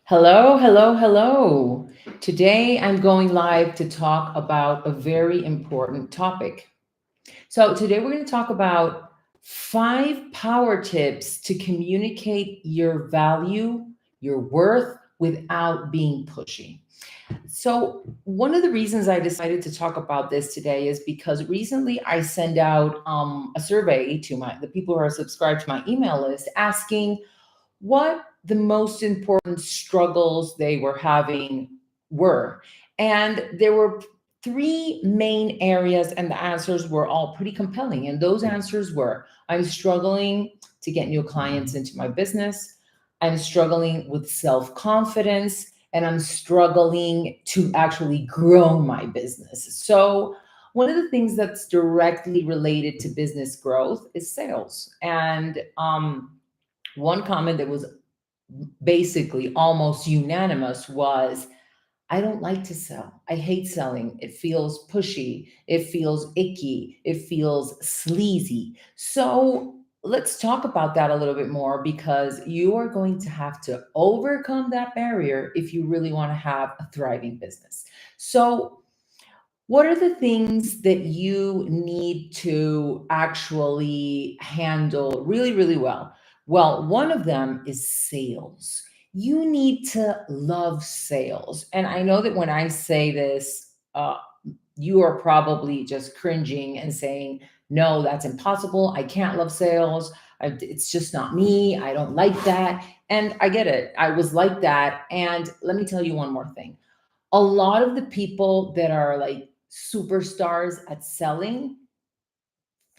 Hello, hello, hello. Today I'm going live to talk about a very important topic. So, today we're going to talk about five power tips to communicate your value, your worth without being pushy. So, one of the reasons I decided to talk about this today is because recently I sent out a survey to the people who are subscribed to my email list asking what the most important struggles they were having were. And there were three main areas, and the answers were all pretty compelling. And those answers were: I'm struggling to get new clients into my business, I'm struggling with self confidence, and I'm struggling to actually grow my business. So, one of the things that's directly related to business growth is sales. And one comment that was basically almost unanimous was, I don't like to sell. I hate selling. It feels pushy. It feels icky. It feels sleazy. So let's talk about that a little bit more because you are going to have to overcome that barrier if you really want to have a thriving business. So, what are the things that you need to actually handle really, really well? Well, one of them is sales. You need to love sales. And I know that when I say this, you are probably just cringing and saying, no, that's impossible. I can't love sales. It's just not me. I don't like that. And I get it. I was like that. And let me tell you one more thing: a lot of the people that are like superstars at selling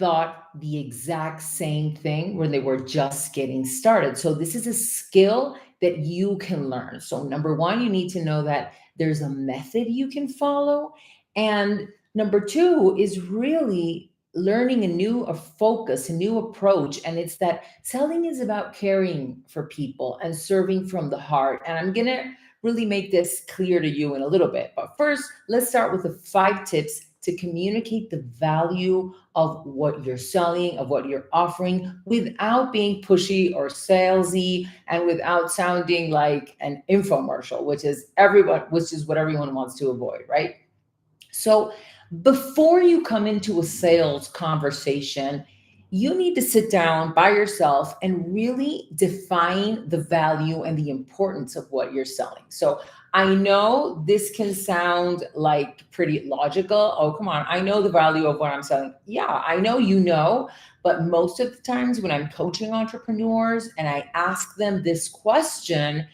thought the exact same thing when they were just getting started. So this is a skill that you can learn. So number one, you need to know that there's a method you can follow. And number two is really learning a focus, a new approach. And it's that selling is about caring for people and serving from the heart. And I'm going to really make this clear to you in a little bit. But first, let's start with the five tips to communicate the value of what you're selling, of what you're offering, without being pushy or salesy and without sounding like an infomercial, which is what everyone wants to avoid, right? So before you come into a sales conversation, you need to sit down by yourself and really define the value and the importance of what you're selling. So I know this can sound like pretty logical. Oh, come on. I know the value of what I'm selling. Yeah, I know you know. But most of the times when I'm coaching entrepreneurs and I ask them this question,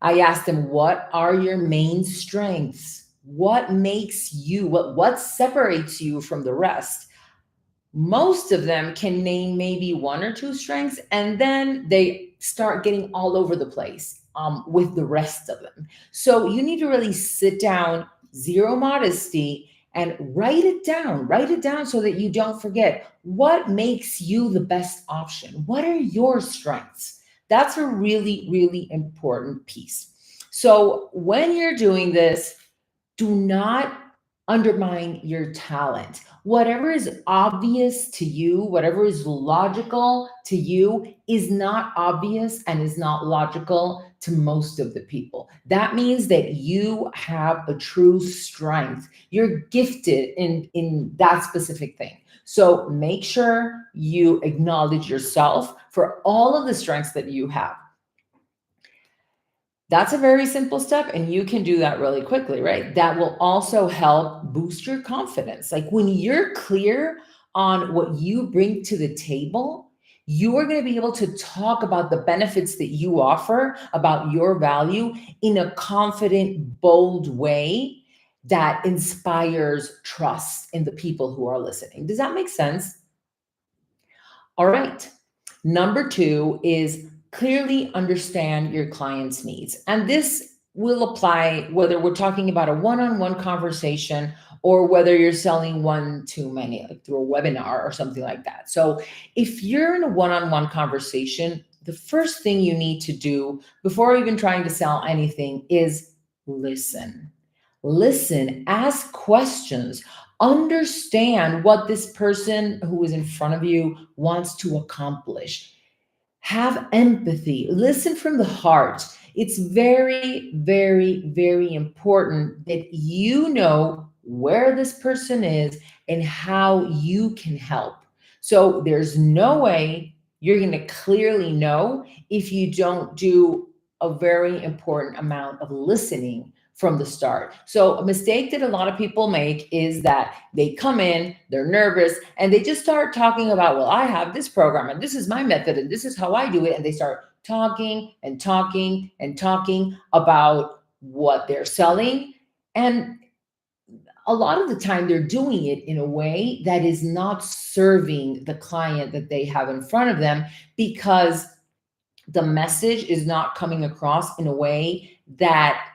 I asked them, what are your main strengths? What makes you, what separates you from the rest? Most of them can name maybe one or two strengths, and then they start getting all over the place with the rest of them. So you need to really sit down, zero modesty, and write it down so that you don't forget what makes you the best option. What are your strengths? That's a really, really important piece. So when you're doing this, do not undermine your talent. Whatever is obvious to you, whatever is logical to you, is not obvious and is not logical to most of the people. That means that you have a true strength. You're gifted in that specific thing. So make sure you acknowledge yourself for all of the strengths that you have. That's a very simple step, and you can do that really quickly, right? That will also help boost your confidence. Like when you're clear on what you bring to the table, you are going to be able to talk about the benefits that you offer, about your value in a confident, bold way that inspires trust in the people who are listening. Does that make sense? All right. Number two is clearly understand your client's needs. And this will apply whether we're talking about a one on one conversation or whether you're selling one to many, like through a webinar or something like that. So, if you're in a one on one conversation, the first thing you need to do before even trying to sell anything is listen. Listen, ask questions, understand what this person who is in front of you wants to accomplish. Have empathy, listen from the heart. It's very, very, very important that you know where this person is and how you can help. So there's no way you're going to clearly know if you don't do a very important amount of listening from the start. So a mistake that a lot of people make is that they come in, they're nervous, and they just start talking about, well, I have this program and this is my method and this is how I do it. And they start talking and talking and talking about what they're selling. And a lot of the time they're doing it in a way that is not serving the client that they have in front of them, because the message is not coming across in a way that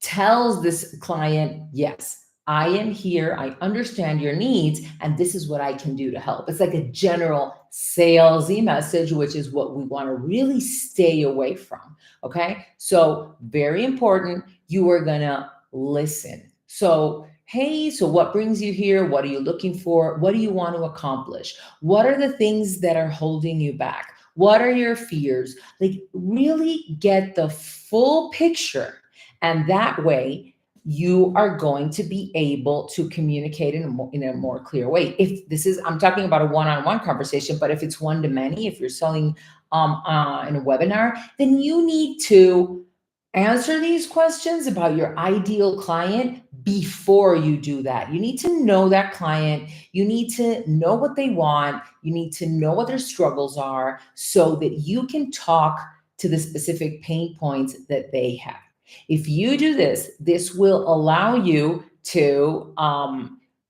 tells this client, yes, I am here, I understand your needs, and this is what I can do to help. It's like a general salesy message, which is what we want to really stay away from. Okay. So, very important, you are going to listen. So, hey, so what brings you here? What are you looking for? What do you want to accomplish? What are the things that are holding you back? What are your fears? Like, really get the full picture, and that way, you are going to be able to communicate in a more clear way. If this is, I'm talking about a one-on-one conversation, but if it's one to many, if you're selling in a webinar, then you need to answer these questions about your ideal client before you do that. You need to know that client. You need to know what they want. You need to know what their struggles are so that you can talk to the specific pain points that they have. If you do this, this will allow you to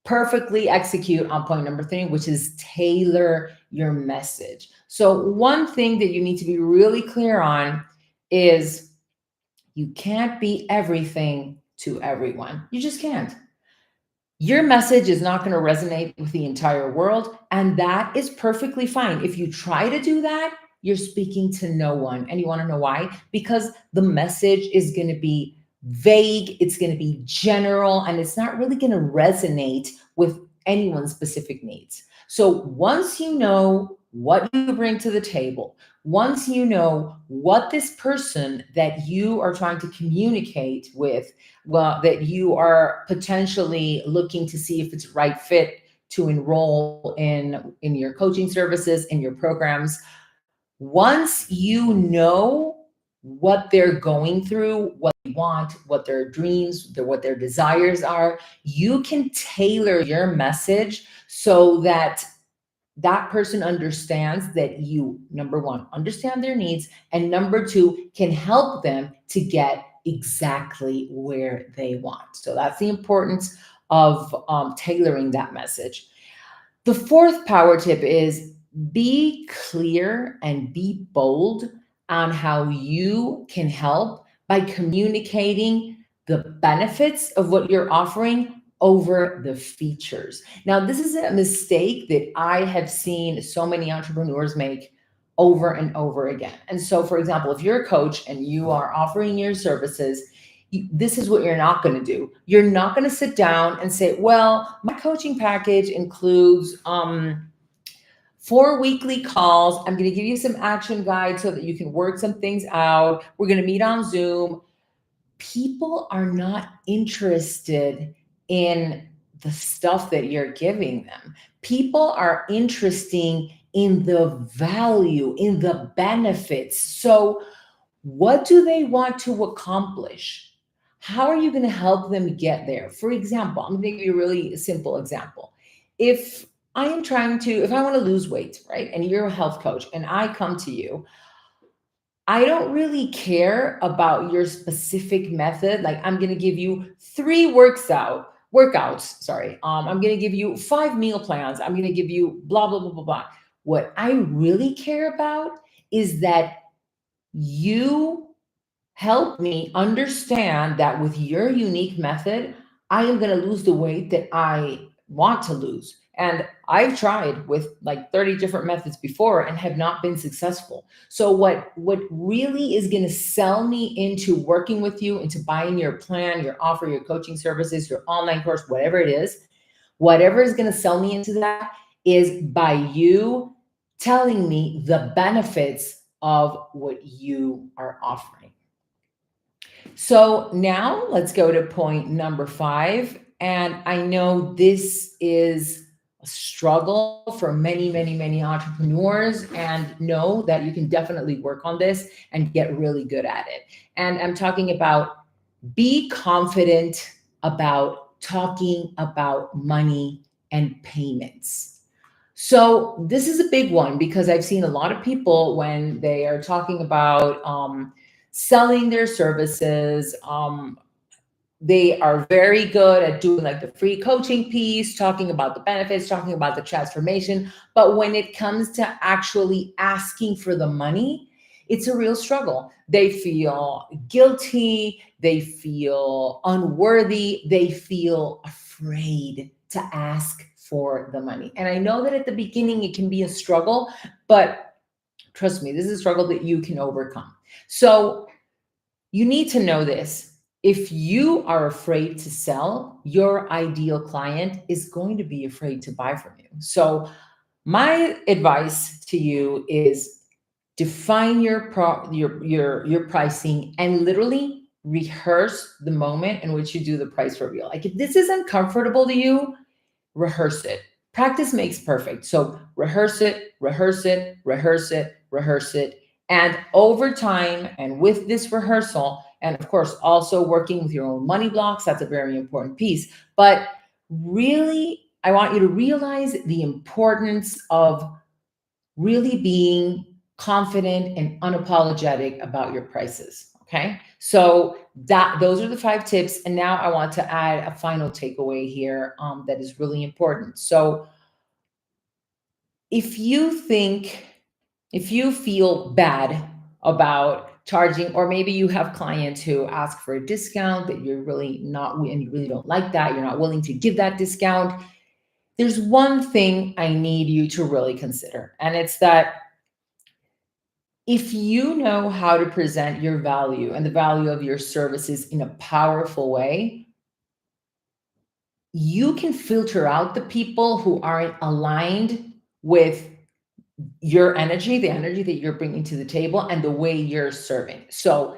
perfectly execute on point number 3, which is tailor your message. So, one thing that you need to be really clear on is you can't be everything to everyone. You just can't. Your message is not going to resonate with the entire world, and that is perfectly fine. If you try to do that, you're speaking to no one. And you want to know why? Because the message is going to be vague, it's going to be general, and it's not really going to resonate with anyone's specific needs. So once you know what you bring to the table, once you know what this person that you are trying to communicate with, well, that you are potentially looking to see if it's right fit to enroll in your coaching services, in your programs, once you know what they're going through, what they want, what their dreams, what their desires are, you can tailor your message so that that person understands that you, number one, understand their needs, and number two, can help them to get exactly where they want. So that's the importance of tailoring that message. The fourth power tip is be clear and be bold on how you can help by communicating the benefits of what you're offering over the features. Now, this is a mistake that I have seen so many entrepreneurs make over and over again. And so, for example, if you're a coach and you are offering your services, this is what you're not going to do. You're not going to sit down and say, well, my coaching package includes 4 weekly calls. I'm going to give you some action guides so that you can work some things out. We're going to meet on Zoom. People are not interested in the stuff that you're giving them. People are interested in the value, in the benefits. So, what do they want to accomplish? How are you going to help them get there? For example, I'm going to give you a really simple example. If if I want to lose weight, right? And you're a health coach and I come to you, I don't really care about your specific method. Like, I'm going to give you 3 workouts. Sorry. I'm going to give you 5 meal plans. I'm going to give you blah, blah, blah, blah, blah. What I really care about is that you help me understand that with your unique method, I am going to lose the weight that I want to lose. And I've tried with like 30 different methods before and have not been successful. So what really is going to sell me into working with you, into buying your plan, your offer, your coaching services, your online course, whatever it is, whatever is going to sell me into that is by you telling me the benefits of what you are offering. So now let's go to point number 5. And I know this is a struggle for many, many, many entrepreneurs, and know that you can definitely work on this and get really good at it. And I'm talking about be confident about talking about money and payments. So this is a big one because I've seen a lot of people when they are talking about selling their services. They are very good at doing like the free coaching piece, talking about the benefits, talking about the transformation. But when it comes to actually asking for the money, it's a real struggle. They feel guilty, they feel unworthy, they feel afraid to ask for the money. And I know that at the beginning it can be a struggle, but trust me, this is a struggle that you can overcome. So you need to know this. If you are afraid to sell, your ideal client is going to be afraid to buy from you. So my advice to you is define your pricing and literally rehearse the moment in which you do the price reveal. Like if this is uncomfortable to you, rehearse it. Practice makes perfect. So rehearse it, rehearse it, rehearse it, rehearse it. And over time, and with this rehearsal, and of course, also working with your own money blocks, that's a very important piece. But really, I want you to realize the importance of really being confident and unapologetic about your prices. Okay. So those are the 5 tips. And now I want to add a final takeaway here that is really important. So if you think, if you feel bad about charging, or maybe you have clients who ask for a discount that you're really not, and you really don't like that, you're not willing to give that discount, there's one thing I need you to really consider. And it's that if you know how to present your value and the value of your services in a powerful way, you can filter out the people who aren't aligned with your energy, the energy that you're bringing to the table, and the way you're serving. So,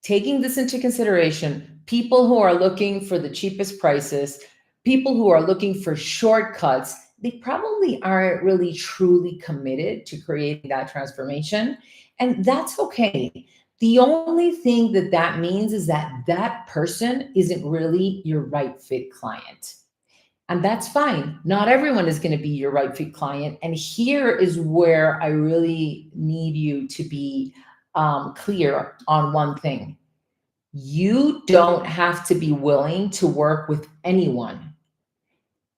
taking this into consideration, people who are looking for the cheapest prices, people who are looking for shortcuts, they probably aren't really truly committed to creating that transformation. And that's okay. The only thing that that means is that that person isn't really your right fit client. And that's fine. Not everyone is going to be your right fit client. And here is where I really need you to be clear on one thing. You don't have to be willing to work with anyone.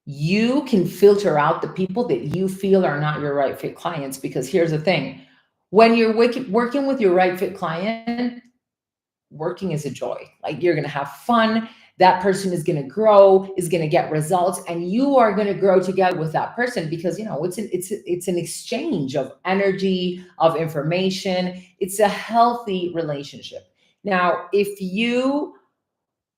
You can filter out the people that you feel are not your right fit clients, because here's the thing. When you're working with your right fit client, working is a joy. Like you're going to have fun. That person is going to grow, is going to get results, and you are going to grow together with that person, because it's an exchange of energy, of information. It's a healthy relationship. Now, if you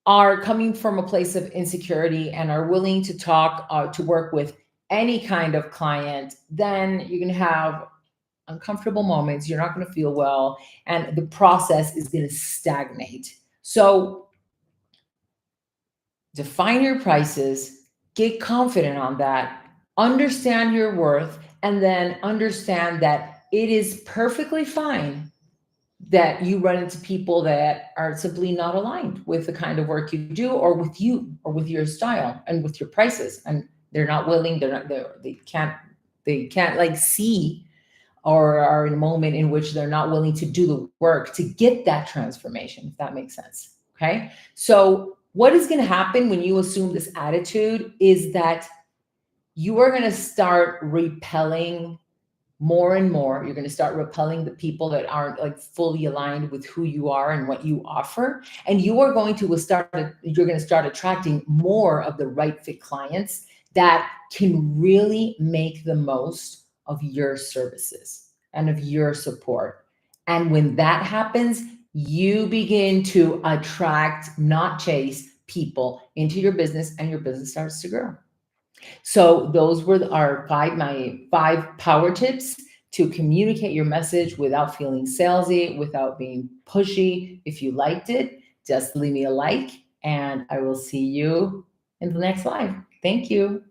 are coming from a place of insecurity and are willing to talk to work with any kind of client, then you're going to have uncomfortable moments. You're not going to feel well, and the process is going to stagnate. So define your prices, get confident on that, understand your worth, and then understand that it is perfectly fine that you run into people that are simply not aligned with the kind of work you do, or with you, or with your style, and with your prices. And they're not willing, they can't like see, or are in a moment in which they're not willing to do the work to get that transformation, if that makes sense. Okay. So what is going to happen when you assume this attitude is that you are going to start repelling more and more. You're going to start repelling the people that aren't like fully aligned with who you are and what you offer. And you're going to start attracting more of the right fit clients that can really make the most of your services and of your support. And when that happens, you begin to attract, not chase, people into your business, and your business starts to grow. So those were my 5 power tips to communicate your message without feeling salesy, without being pushy. If you liked it, just leave me a like, and I will see you in the next live. Thank you.